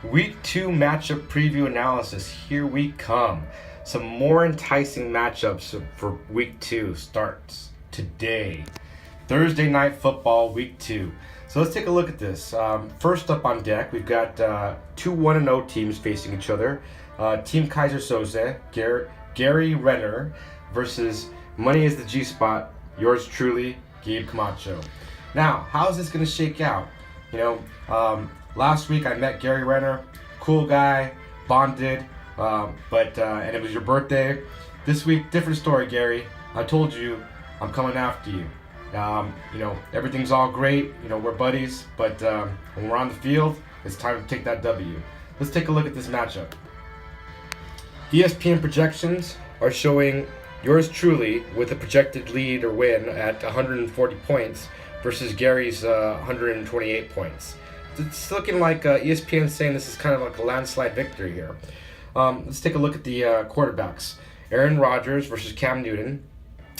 Week 2 matchup preview analysis. Here we come. Some more enticing matchups for Week 2 starts today. Thursday Night Football, Week 2. So let's take a look at this. First up on deck, we've got two 1-0 teams facing each other. Team Kaiser Soze, Gary Renner versus Money is the G-Spot, yours truly, Gabe Camacho. Now, how is this going to shake out? Last week I met Gary Renner, cool guy, bonded, and it was your birthday. This week, different story, Gary. I told you I'm coming after you. Everything's all great. We're buddies, but when we're on the field, it's time to take that W. Let's take a look at this matchup. ESPN projections are showing yours truly with a projected lead or win at 140 points versus Gary's 128 points. It's looking like ESPN saying this is kind of like a landslide victory here. Let's take a look at the quarterbacks. Aaron Rodgers versus Cam Newton.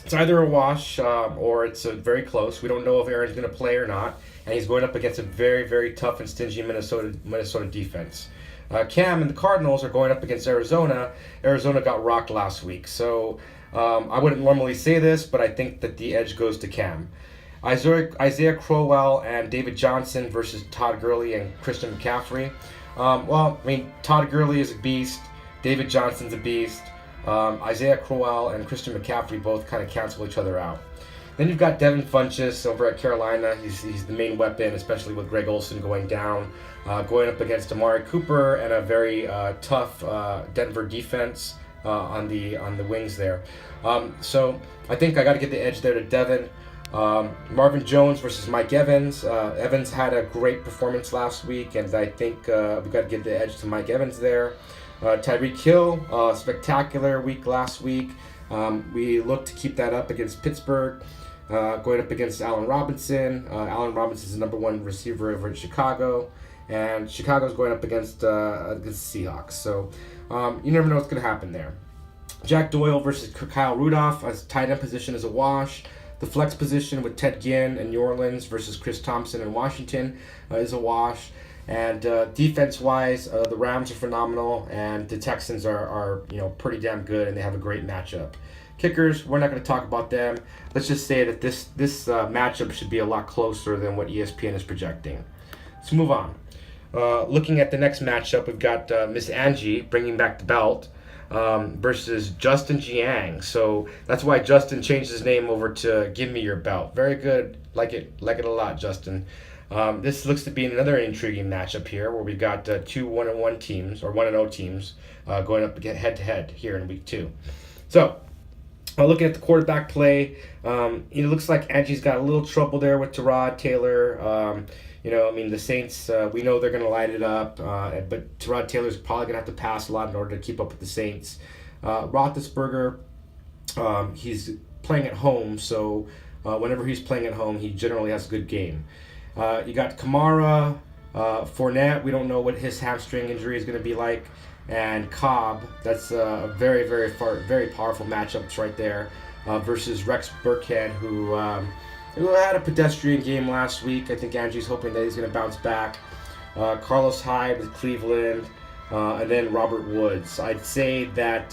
It's either a wash or it's very close. We don't know if Aaron's going to play or not, and he's going up against a very, very tough and stingy Minnesota defense. Cam and the Cardinals are going up against Arizona. Arizona got rocked last week, so I wouldn't normally say this, but I think that the edge goes to Cam. Isaiah Crowell and David Johnson versus Todd Gurley and Christian McCaffrey. Todd Gurley is a beast. David Johnson's a beast. Isaiah Crowell and Christian McCaffrey both kind of cancel each other out. Then you've got Devin Funchess over at Carolina. He's the main weapon, especially with Greg Olsen going down. Going up against Amari Cooper and a very tough Denver defense on the wings there. So I think I got to get the edge there to Devin. Marvin Jones versus Mike Evans. Evans had a great performance last week, and I think we got to give the edge to Mike Evans there. Tyreek Hill, spectacular week last week. We look to keep that up against Pittsburgh, going up against Allen Robinson. Allen Robinson is the number one receiver over in Chicago, and Chicago's going up against the Seahawks. So you never know what's going to happen there. Jack Doyle versus Kyle Rudolph. As tight end position is a wash. The flex position with Ted Ginn in New Orleans versus Chris Thompson in Washington is a wash. And defense-wise, the Rams are phenomenal, and the Texans are pretty damn good, and they have a great matchup. Kickers, we're not going to talk about them. Let's just say that this matchup should be a lot closer than what ESPN is projecting. Let's move on. Looking at the next matchup, we've got Miss Angie bringing back the belt. Versus Justin Jiang. So that's why Justin changed his name over to Give Me Your Belt. Very good. Like it a lot, Justin. This looks to be another intriguing matchup here where we've got two 1-1 teams, or 1-0 teams, going up head-to-head here in Week 2. So, looking at the quarterback play, it looks like Angie's got a little trouble there with Tyrod Taylor. The Saints, we know they're going to light it up, but Tyrod Taylor's probably going to have to pass a lot in order to keep up with the Saints. Roethlisberger, he's playing at home, so whenever he's playing at home, he generally has a good game. You got Kamara, Fournette, we don't know what his hamstring injury is going to be like, and Cobb, that's a very, very powerful matchups right there, versus Rex Burkhead, who had a pedestrian game last week. I think Angie's hoping that he's going to bounce back. Carlos Hyde with Cleveland, and then Robert Woods. I'd say that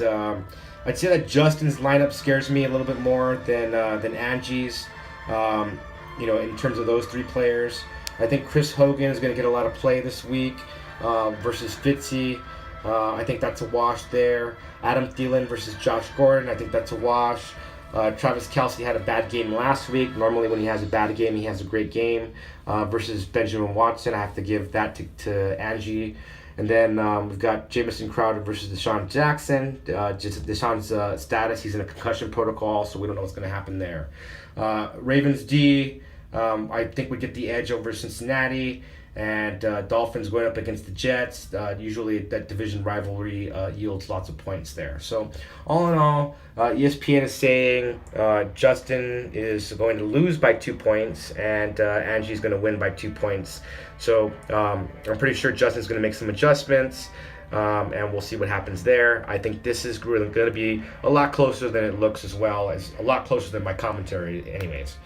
Justin's lineup scares me a little bit more than Angie's. In terms of those three players, I think Chris Hogan is going to get a lot of play this week versus Fitzy. I think that's a wash there. Adam Thielen versus Josh Gordon. I think that's a wash. Travis Kelce had a bad game last week. Normally when he has a bad game, he has a great game. Versus Benjamin Watson, I have to give that to Angie. And then we've got Jamison Crowder versus Deshaun Jackson. Deshaun's status, he's in a concussion protocol, so we don't know what's going to happen there. Ravens D, I think we get the edge over Cincinnati. And Dolphins going up against the Jets. Usually that division rivalry yields lots of points there. So all in all, ESPN is saying Justin is going to lose by 2 points and Angie's going to win by 2 points. So I'm pretty sure Justin's going to make some adjustments, and we'll see what happens there. I think this is really going to be a lot closer than it looks, as well as a lot closer than my commentary anyways.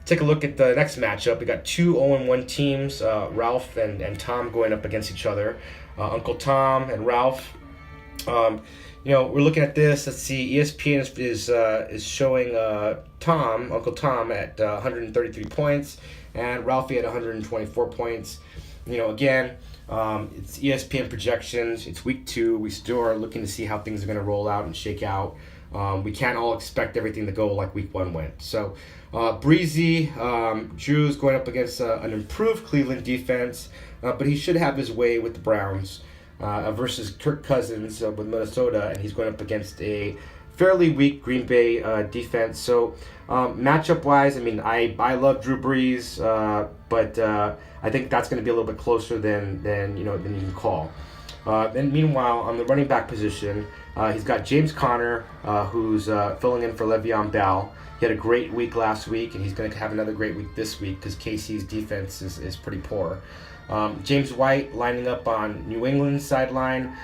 take a look at the next matchup. We got two 0-1 teams, Ralph and Tom going up against each other. Uncle Tom and Ralph. We're looking at this. Let's see. ESPN is showing Uncle Tom at 133 points, and Ralphie at 124 points. Again, it's ESPN projections. It's week 2. We still are looking to see how things are going to roll out and shake out. We can't all expect everything to go like week 1 went. So, Breezy, Drew's going up against an improved Cleveland defense, but he should have his way with the Browns versus Kirk Cousins with Minnesota, and he's going up against a fairly weak Green Bay defense. So, matchup-wise, I love Drew Brees, but I think that's going to be a little bit closer than you can call. And meanwhile, on the running back position, he's got James Conner, who's filling in for Le'Veon Bell. He had a great week last week, and he's going to have another great week this week because KC's defense is pretty poor. James White lining up on New England's sideline.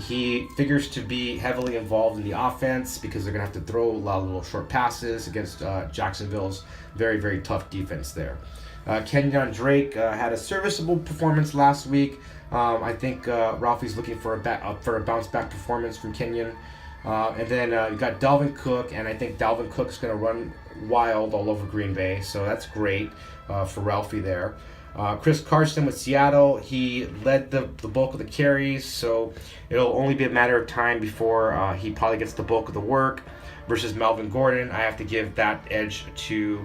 He figures to be heavily involved in the offense because they're going to have to throw a lot of little short passes against Jacksonville's very, very tough defense there. Kenyon Drake had a serviceable performance last week. I think Ralphie's looking for a bounce back performance from Kenyon. And then you got Dalvin Cook, and I think Dalvin Cook's going to run wild all over Green Bay, so that's great for Ralphie there. Chris Carson with Seattle, he led the bulk of the carries, so it'll only be a matter of time before he probably gets the bulk of the work. Versus Melvin Gordon, I have to give that edge to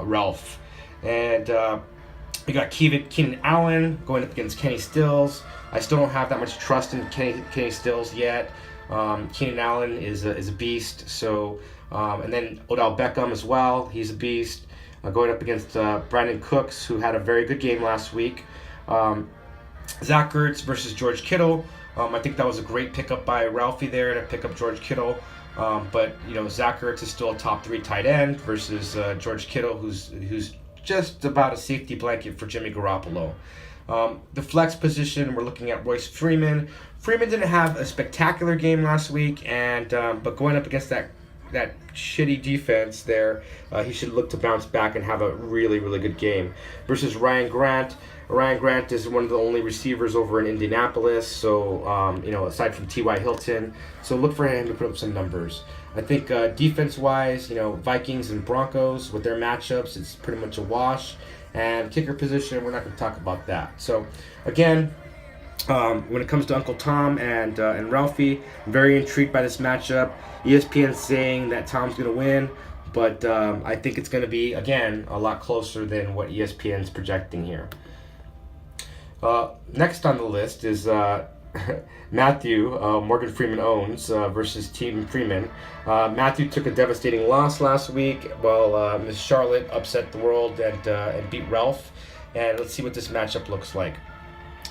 Ralph. And we got Keenan Allen going up against Kenny Stills. I still don't have that much trust in Kenny Stills yet. Keenan Allen is a beast. So, and then Odell Beckham as well. He's a beast. Going up against Brandon Cooks, who had a very good game last week. Zach Ertz versus George Kittle. I think that was a great pickup by Ralphie there to pick up George Kittle. But Zach Ertz is still a top 3 tight end versus George Kittle, who's just about a safety blanket for Jimmy Garoppolo. The flex position, we're looking at Royce Freeman. Freeman didn't have a spectacular game last week, but going up against that shitty defense there, he should look to bounce back and have a really, really good game. Versus Ryan Grant. Ryan Grant is one of the only receivers over in Indianapolis, so, aside from T.Y. Hilton. So look for him to put up some numbers. I think defense-wise, Vikings and Broncos, with their matchups, it's pretty much a wash. And kicker position, we're not going to talk about that. So, again, when it comes to Uncle Tom and Ralphie, I'm very intrigued by this matchup. ESPN's saying that Tom's going to win, but I think it's going to be, again, a lot closer than what ESPN's projecting here. Next on the list is Matthew, Morgan Freeman owns, versus Team Freeman. Matthew took a devastating loss last week while Miss Charlotte upset the world and beat Ralph. And let's see what this matchup looks like.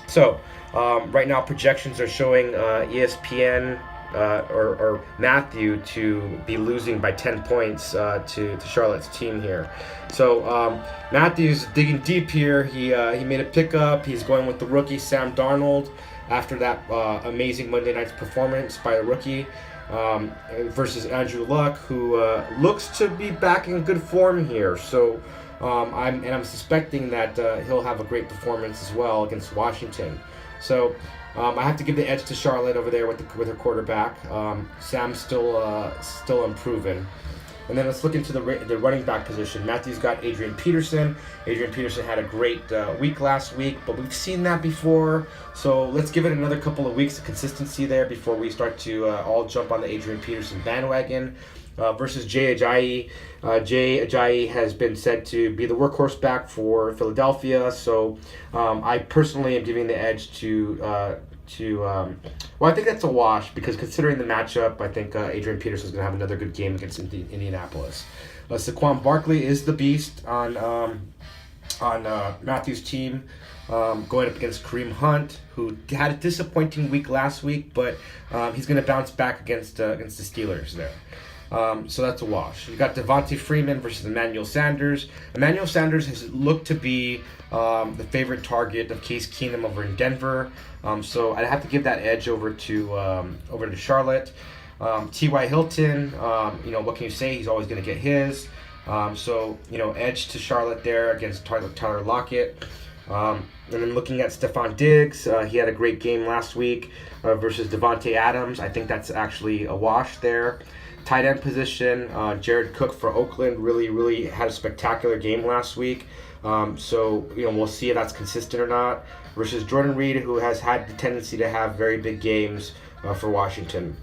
So, right now projections are showing ESPN or Matthew to be losing by 10 points to Charlotte's team here. So Matthew's digging deep here. He made a pickup. He's going with the rookie Sam Darnold after that amazing Monday night's performance by a rookie versus Andrew Luck, who looks to be back in good form here. So I'm suspecting that he'll have a great performance as well against Washington. So I have to give the edge to Charlotte over there with her quarterback. Sam's still unproven. And then let's look into the running back position. Matthew's got Adrian Peterson. Adrian Peterson had a great week last week, but we've seen that before. So let's give it another couple of weeks of consistency there before we start to all jump on the Adrian Peterson bandwagon. Versus Jay Ajayi. Jay Ajayi has been said to be the workhorse back for Philadelphia, so I personally am giving the edge to I think that's a wash because considering the matchup, I think Adrian Peterson is going to have another good game against Indianapolis. Saquon Barkley is the beast on Matthew's team, going up against Kareem Hunt, who had a disappointing week last week, but he's going to bounce back against the Steelers there. So that's a wash. You've got Devontae Freeman versus Emmanuel Sanders. Emmanuel Sanders has looked to be the favorite target of Case Keenum over in Denver. So I'd have to give that edge over to Charlotte. T.Y. Hilton, what can you say? He's always going to get his. So, edge to Charlotte there against Tyler Lockett. And then looking at Stephon Diggs, he had a great game last week versus Devontae Adams. I think that's actually a wash there. Tight end position, Jared Cook for Oakland really had a spectacular game last week. So we'll see if that's consistent or not. Versus Jordan Reed, who has had the tendency to have very big games for Washington.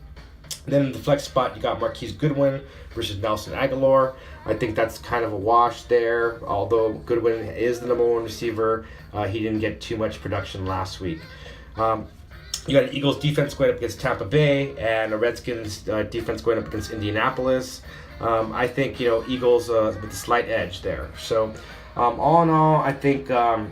Then in the flex spot, you got Marquise Goodwin versus Nelson Aguilar. I think that's kind of a wash there. Although Goodwin is the number 1 receiver, he didn't get too much production last week. You got an Eagles defense going up against Tampa Bay and a Redskins defense going up against Indianapolis. I think Eagles with a slight edge there. So all in all, I think I'd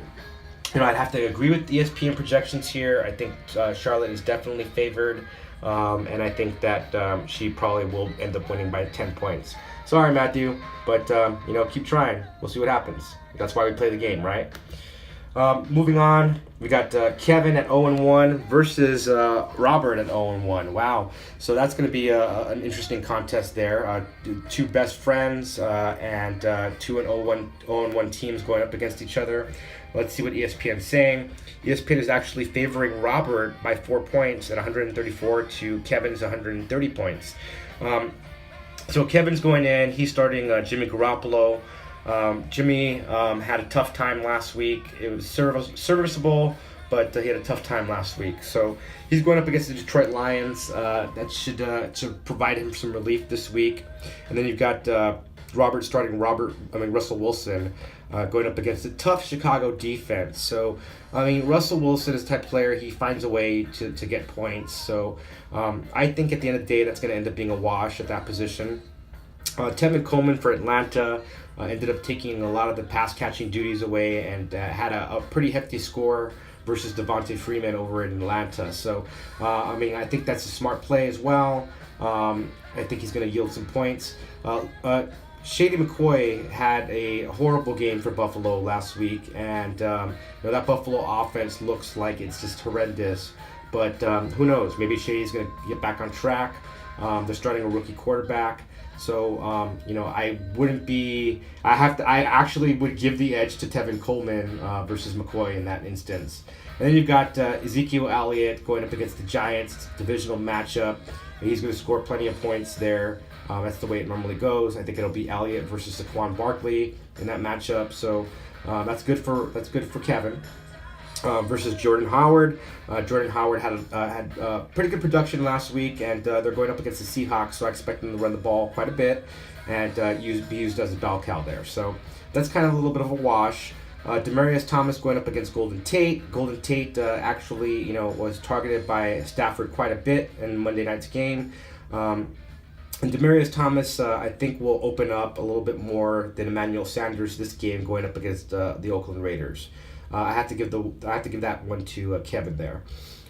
have to agree with ESPN projections here. I think Charlotte is definitely favored. And I think that she probably will end up winning by 10 points. Sorry, Matthew, but keep trying. We'll see what happens. That's why we play the game, right? Moving on, we got Kevin at 0-1 versus Robert at 0-1. Wow. So that's going to be an interesting contest there. Two best friends and two 0-1 teams going up against each other. Let's see what ESPN's saying. ESPN is actually favoring Robert by 4 points at 134 to Kevin's 130 points. So Kevin's going in. He's starting Jimmy Garoppolo. Jimmy had a tough time last week. It was serviceable, but he had a tough time last week. So he's going up against the Detroit Lions. That should provide him some relief this week. And then you've got Russell Wilson going up against a tough Chicago defense. So, Russell Wilson is the type of player, he finds a way to get points. So, I think at the end of the day, that's going to end up being a wash at that position. Tevin Coleman for Atlanta ended up taking a lot of the pass-catching duties away and had a pretty hefty score versus Devontae Freeman over in Atlanta. So, I think that's a smart play as well. I think he's going to yield some points. Shady McCoy had a horrible game for Buffalo last week, and that Buffalo offense looks like it's just horrendous. But who knows? Maybe Shady's going to get back on track. They're starting a rookie quarterback, so I actually would give the edge to Tevin Coleman versus McCoy in that instance. And then you've got Ezekiel Elliott going up against the Giants, divisional matchup. And he's going to score plenty of points there. That's the way it normally goes. I think it'll be Elliott versus Saquon Barkley in that matchup. So that's good for Kevin. Versus Jordan Howard. Jordan Howard had pretty good production last week, and they're going up against the Seahawks, so I expect them to run the ball quite a bit and be used as a bell cow there. So that's kind of a little bit of a wash. Demaryius Thomas going up against Golden Tate. Golden Tate actually, was targeted by Stafford quite a bit in Monday night's game. And Demaryius Thomas, I think, will open up a little bit more than Emmanuel Sanders this game going up against the Oakland Raiders. I have to give that one to Kevin there.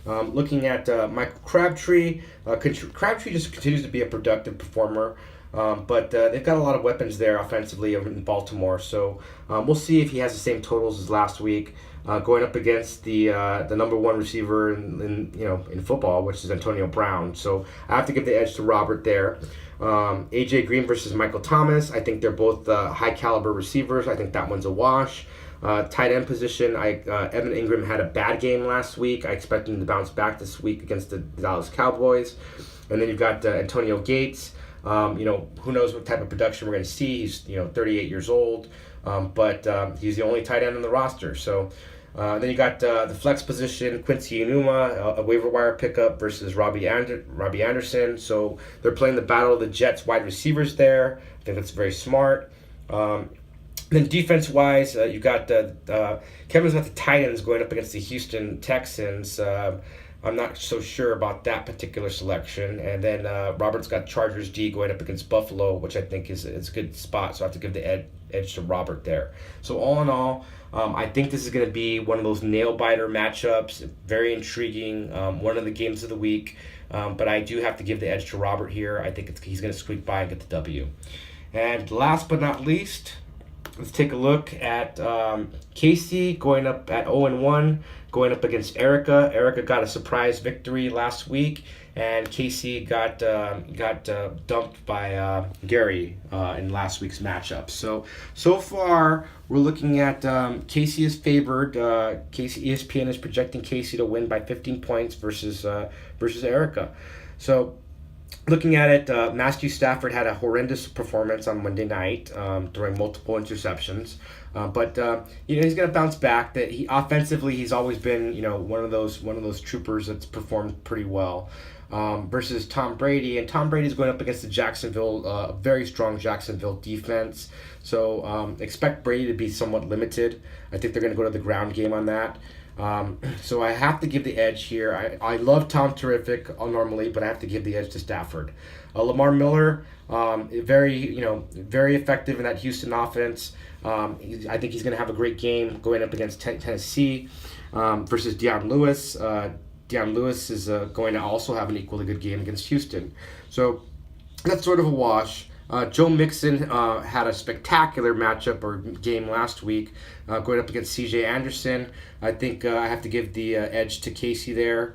Looking at Michael Crabtree, Crabtree just continues to be a productive performer, but they've got a lot of weapons there offensively in Baltimore. So we'll see if he has the same totals as last week, going up against the number 1 receiver in football, which is Antonio Brown. So I have to give the edge to Robert there. AJ Green versus Michael Thomas. I think they're both high caliber receivers. I think that one's a wash. Tight end position, Evan Ingram had a bad game last week. I expect him to bounce back this week against the Dallas Cowboys. And then you've got Antonio Gates. Who knows what type of production we're going to see. He's 38 years old, but he's the only tight end on the roster. So then you got the flex position, Quincy Enunwa, a waiver wire pickup versus Robbie Anderson. So they're playing the battle of the Jets wide receivers there. I think that's very smart. Then defense-wise, you've got Kevin's got the Titans going up against the Houston Texans. I'm not so sure about that particular selection. And then Robert's got Chargers D going up against Buffalo, which I think is a good spot. So I have to give the edge to Robert there. So all in all, I think this is going to be one of those nail-biter matchups. Very intriguing. One of the games of the week. But I do have to give the edge to Robert here. I think he's going to squeak by and get the W. And last but not least, let's take a look at Casey going up at 0-1, going up against Erica. Erica got a surprise victory last week, and Casey got dumped by Gary in last week's matchup. So far we're looking at Casey is favored. Casey ESPN is projecting Casey to win by 15 points versus Erica. So, looking at it, Matthew Stafford had a horrendous performance on Monday night, throwing multiple interceptions. But he's going to bounce back. That he offensively, he's always been one of those troopers that's performed pretty well. Versus Tom Brady, and Tom Brady's going up against the Jacksonville, very strong Jacksonville defense. So expect Brady to be somewhat limited. I think they're going to go to the ground game on that. So I have to give the edge here. I love Tom Terrific normally, but I have to give the edge to Stafford. Lamar Miller, very effective in that Houston offense. I think he's going to have a great game going up against Tennessee versus Deion Lewis. Deion Lewis is going to also have an equally good game against Houston. So that's sort of a wash. Joe Mixon had a spectacular matchup or game last week going up against C.J. Anderson. I think I have to give the edge to Casey there.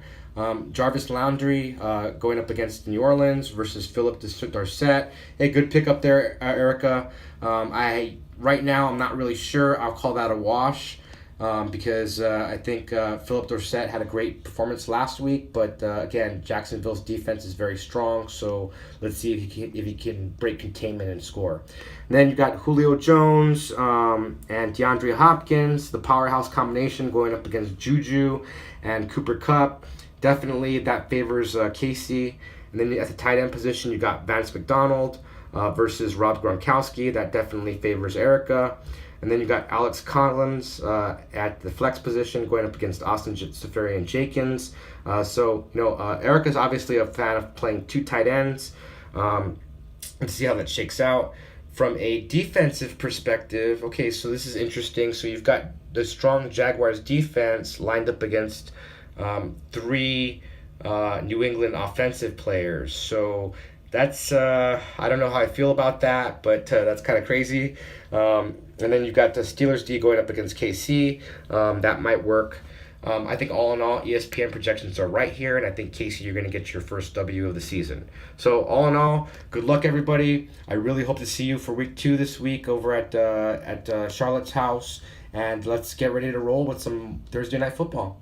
Jarvis Landry going up against New Orleans versus Philip Dorsett. A good pickup there, Erica. Right now I'm not really sure. I'll call that a wash. Because I think Philip Dorsett had a great performance last week, but again, Jacksonville's defense is very strong, so let's see if he can break containment and score. And then you got Julio Jones and DeAndre Hopkins, the powerhouse combination going up against Juju and Cooper Kupp. Definitely that favors Casey. And then at the tight end position, you got Vance McDonald versus Rob Gronkowski. That definitely favors Erica. And then you got Alex Collins at the flex position going up against Austin Seferian-Jenkins. Erica's obviously a fan of playing two tight ends. Let's see how that shakes out. From a defensive perspective, okay, so this is interesting. So you've got the strong Jaguars defense lined up against three New England offensive players. So that's, I don't know how I feel about that, but that's kind of crazy. And then you've got the Steelers D going up against KC. That might work. I think all in all, ESPN projections are right here, and I think, Casey, you're going to get your first W of the season. So all in all, good luck, everybody. I really hope to see you for Week 2 this week over at Charlotte's house, and let's get ready to roll with some Thursday Night Football.